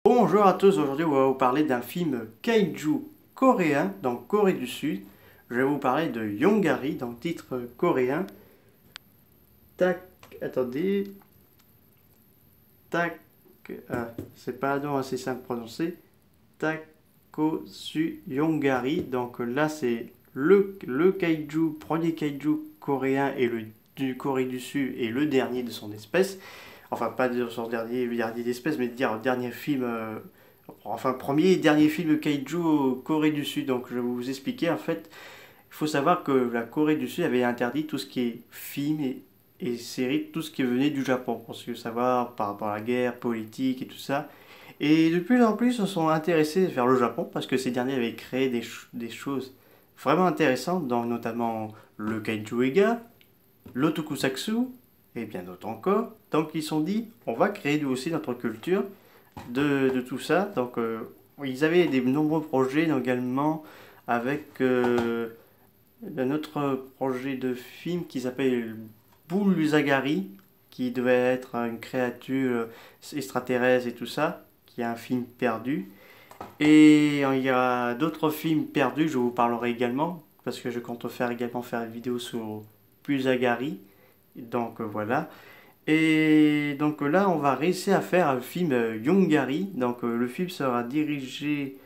Bonjour à tous, aujourd'hui on va vous parler d'un film kaiju coréen, donc Corée du Sud. Je vais vous parler de Yongari, donc titre coréen. Tac, attendez, tac, c'est pas non assez simple à prononcer. Takosu Yongari, donc là c'est le kaiju, premier kaiju coréen et le du Corée du Sud et le dernier de son espèce. Enfin, pas de son dernier d'espèce, mais de dire dernier film, enfin, premier et dernier film kaiju Corée du Sud. Donc, je vais vous expliquer. En fait, il faut savoir que la Corée du Sud avait interdit tout ce qui est film et séries, tout ce qui venait du Japon. Parce que savoir par rapport à la guerre, politique et tout ça. Et de plus en plus, ils se sont intéressés vers le Japon parce que ces derniers avaient créé des choses vraiment intéressantes, donc notamment le Kaiju Ega, l'Otokusatsu et bien d'autres encore. Donc ils se sont dit, on va créer nous aussi notre culture de tout ça. Donc ils avaient de nombreux projets également avec un autre projet de film qui s'appelle Buluzagari, qui devait être une créature extraterrestre et tout ça, qui est un film perdu. Et il y a d'autres films perdus, je vous parlerai également, parce que je compte également faire une vidéo sur Buluzagari. Donc voilà. Et donc là, on va réussir à faire un film Yongari. Donc le film sera dirigé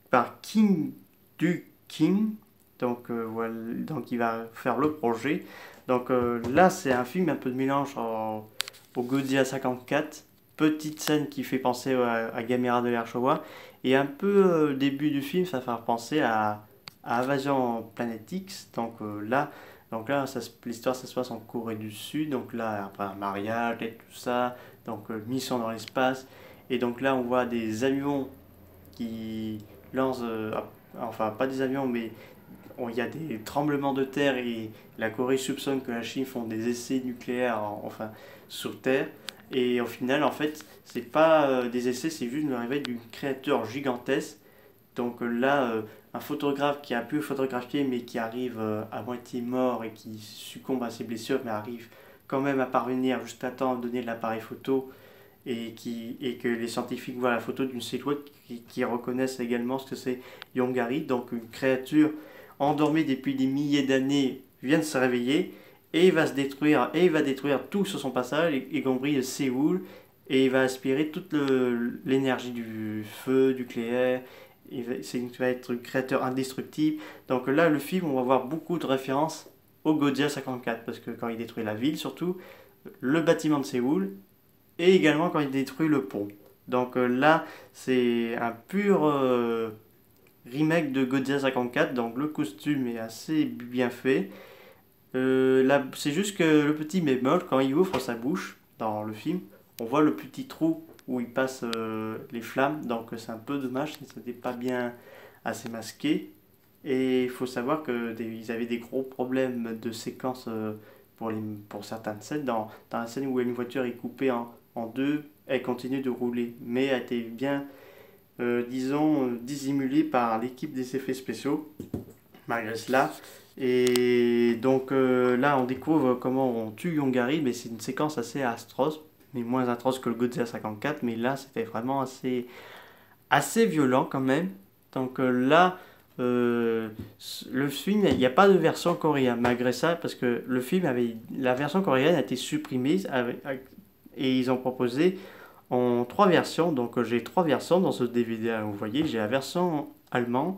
par Kim Du-kim. Donc voilà, donc il va faire le projet. Donc là, c'est un film un peu de mélange au Godzilla 54. Petite scène qui fait penser à Gamera de l'Air Showa. Et un peu début du film, ça va faire penser à Invasion Planet X. Donc là, l'histoire, ça se passe en Corée du Sud. Donc là, après un mariage et tout ça. Donc mission dans l'espace. Et donc là, on voit des avions qui lancent, enfin pas des avions, mais il y a des tremblements de terre et la Corée soupçonne que la Chine font des essais nucléaires, enfin sur Terre. Et au final, en fait, c'est pas des essais, c'est juste le réveil d'une créature gigantesque. Donc là, un photographe qui a pu photographier mais qui arrive à moitié mort et qui succombe à ses blessures mais arrive quand même à parvenir juste à temps de donner de l'appareil photo et que les scientifiques voient la photo d'une silhouette qui reconnaissent également ce que c'est Yongari, donc une créature endormie depuis des milliers d'années vient de se réveiller et il va se détruire et il va détruire tout sur son passage, y compris Séoul, et il va aspirer toute l'énergie du feu, du nucléaire. Il va être un créateur indestructible. Donc là, le film, on va voir beaucoup de références au Godzilla 54, parce que quand il détruit la ville, surtout, le bâtiment de Séoul, et également quand il détruit le pont. Donc là, c'est un pur remake de Godzilla 54, donc le costume est assez bien fait. Là, c'est juste que le petit bémol, quand il ouvre sa bouche dans le film, on voit le petit trou où il passe les flammes, donc c'est un peu dommage, ça n'était pas bien assez masqué. Et il faut savoir qu'ils avaient des gros problèmes de séquence pour certaines scènes. Dans la scène où une voiture est coupée en deux, elle continue de rouler, mais elle a été bien, disons, dissimulée par l'équipe des effets spéciaux, malgré cela. Et donc là, on découvre comment on tue Yongari, mais c'est une séquence assez atroce, mais moins atroce que le Godzilla 54, mais là, c'était vraiment assez violent quand même. Donc là, euh, le film, il n'y a pas de version coréenne, malgré ça, parce que la version coréenne a été supprimée et ils ont proposé en trois versions. Donc j'ai trois versions dans ce DVD. Vous voyez, j'ai la version allemande.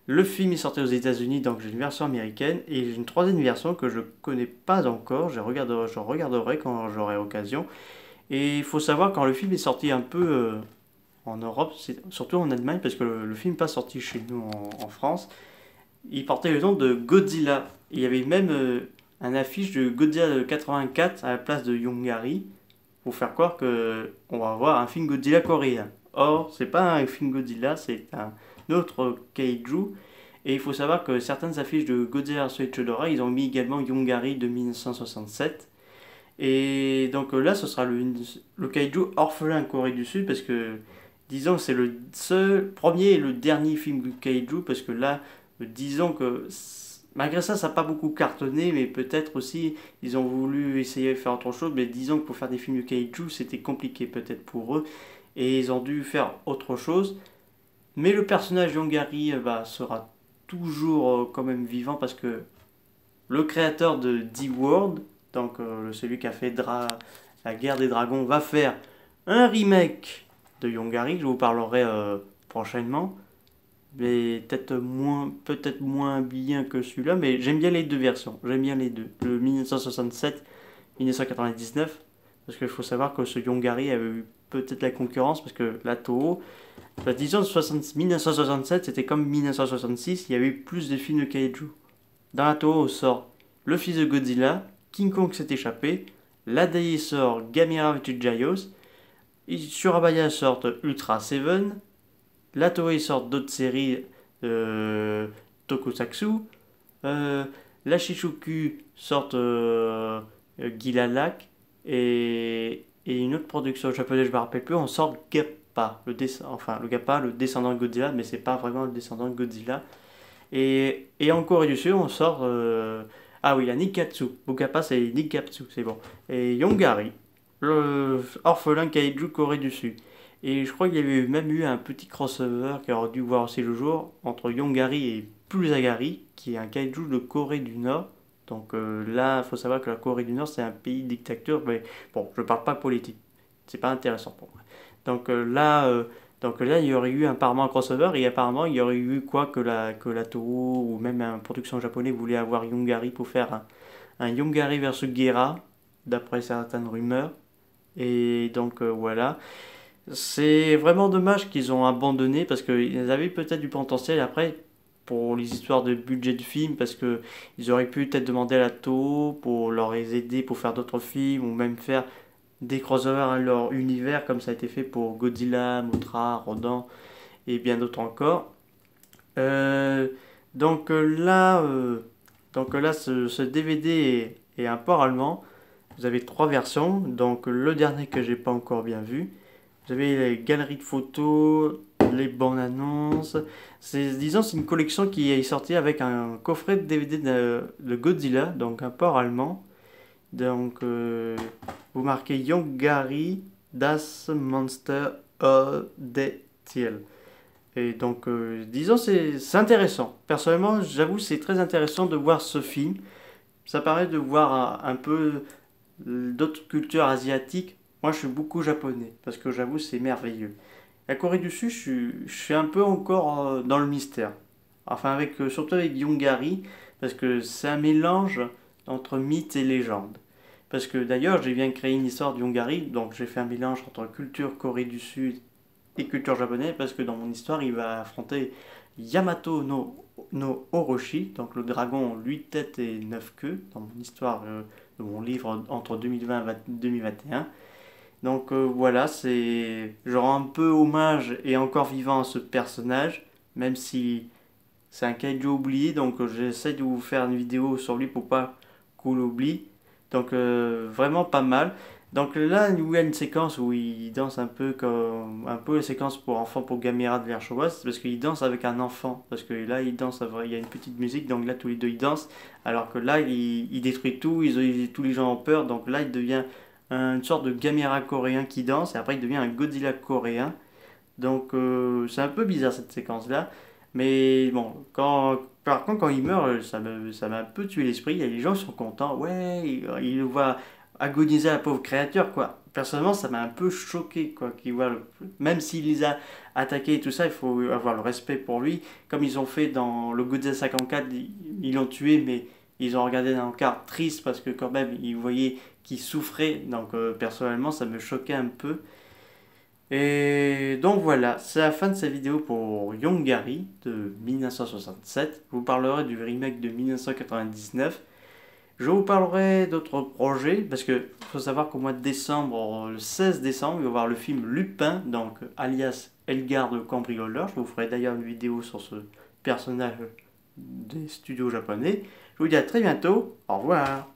Le film est sorti aux États-Unis, donc j'ai une version américaine et j'ai une troisième version que je connais pas encore. Je regarderai quand j'aurai occasion. Et il faut savoir quand le film est sorti un peu en Europe, surtout en Allemagne, parce que le film n'est pas sorti chez nous en France, il portait le nom de Godzilla. Il y avait même un affiche de Godzilla 84 à la place de Yongari pour faire croire que on va avoir un film Godzilla coréen. Or, c'est pas un film Godzilla, c'est un autre kaiju. Et il faut savoir que certaines affiches de Godzilla vs Ghidorah, ils ont mis également Yongari de 1967. Et donc là, ce sera le kaiju orphelin Corée du Sud, parce que, disons, c'est le seul, premier et le dernier film du kaiju, parce que là, disons que, malgré ça, ça n'a pas beaucoup cartonné, mais peut-être aussi, ils ont voulu essayer de faire autre chose, mais disons que pour faire des films de kaiju, c'était compliqué peut-être pour eux. et ils ont dû faire autre chose. Mais le personnage Yongari sera toujours quand même vivant parce que le créateur de D-World, donc celui qui a fait la guerre des dragons, va faire un remake de Yongari, je vous parlerai prochainement, mais peut-être moins bien que celui-là, mais j'aime bien les deux versions, j'aime bien les deux, le 1967, 1999, parce qu'il faut savoir que ce Yongari avait eu peut-être la concurrence, parce que la Toho, disons 1967, c'était comme 1966, il y avait eu plus de films de kaiju. Dans la Toho sort le fils de Godzilla, King Kong s'est échappé, Ladei sort Gamera vs Gios, Surabaya sort Ultra Seven, la Toei sort d'autres séries Tokusatsu, la Shichuku sort Gilalak et une autre production japonaise, je me rappelle plus, on sort Gappa, le Gappa, le descendant de Godzilla, mais c'est pas vraiment le descendant de Godzilla. Et en Corée du Sud, on sort. Ah oui, il y a Nikatsu. Bukapa, c'est Nikatsu, c'est bon. Et Yongari, le orphelin kaiju Corée du Sud. Et je crois qu'il y avait même eu un petit crossover qui aurait dû voir aussi le jour entre Yongari et Pulsagari, qui est un kaiju de Corée du Nord. Donc là, il faut savoir que la Corée du Nord, c'est un pays dictateur. Mais bon, je parle pas politique. C'est pas intéressant pour moi. Donc là, il y aurait eu apparemment un crossover et apparemment il y aurait eu quoi que la Toho ou même une production japonaise voulait avoir Yongari pour faire un Yongari versus Guerra, d'après certaines rumeurs. Et donc voilà. C'est vraiment dommage qu'ils ont abandonné parce qu'ils avaient peut-être du potentiel après pour les histoires de budget du film parce que ils auraient pu peut-être demander à la Toho pour leur aider pour faire d'autres films ou même faire des crossovers à leur univers comme ça a été fait pour Godzilla, Mothra, Rodan et bien d'autres encore. Euh, donc là, ce DVD est un port allemand. Vous avez trois versions. Donc le dernier que j'ai pas encore bien vu. Vous avez les galeries de photos, les bandes annonces. Disons, c'est une collection qui est sortie avec un coffret de DVD de Godzilla, donc un port allemand. Donc, vous marquez Yongari Das Monster of the Tiel. Et donc, disons, c'est intéressant. Personnellement, j'avoue, c'est très intéressant de voir ce film. Ça permet de voir un peu d'autres cultures asiatiques. Moi, je suis beaucoup japonais, parce que j'avoue, c'est merveilleux. La Corée du Sud, je suis un peu encore dans le mystère. Enfin, surtout avec Yongari, parce que c'est un mélange entre mythe et légende. Parce que d'ailleurs, j'ai bien créé une histoire de Yongari, donc j'ai fait un mélange entre culture Corée du Sud et culture japonaise, parce que dans mon histoire, il va affronter Yamato no Orochi, donc le dragon 8 têtes et 9 queues, dans mon histoire de mon livre entre 2020 et 2021. Donc voilà, je rends un peu hommage et encore vivant à ce personnage, même si c'est un kaiju oublié, donc j'essaie de vous faire une vidéo sur lui pour pas qu'on l'oublie. Donc vraiment pas mal. Donc là, il y a une séquence où il danse un peu comme un peu la séquence pour enfants pour Gamera de l'ère chauvoise, parce qu'il danse avec un enfant. Parce que là, il y a une petite musique, donc là tous les deux ils dansent. Alors que là, il détruit tout, tous les gens ont peur. Donc là, il devient une sorte de Gamera coréen qui danse, et après il devient un Godzilla coréen. Donc c'est un peu bizarre cette séquence-là. Mais bon, par contre, quand il meurt, ça m'a un peu tué l'esprit. Il y a les gens qui sont contents. Ouais, il le voit agoniser la pauvre créature, quoi. Personnellement, ça m'a un peu choqué, quoi. Même s'il les a attaqués et tout ça, il faut avoir le respect pour lui. Comme ils ont fait dans le Godzilla 54, ils l'ont tué, mais ils ont regardé dans le cadre triste parce que quand même, ils voyaient qu'il souffrait. Donc, personnellement, ça me choquait un peu. Et donc voilà, c'est la fin de cette vidéo pour Yongari de 1967. Je vous parlerai du remake de 1999. Je vous parlerai d'autres projets, parce que faut savoir qu'au mois de décembre, le 16 décembre, il va y avoir le film Lupin, donc alias Elgar le cambrioleur. Je vous ferai d'ailleurs une vidéo sur ce personnage des studios japonais. Je vous dis à très bientôt, au revoir.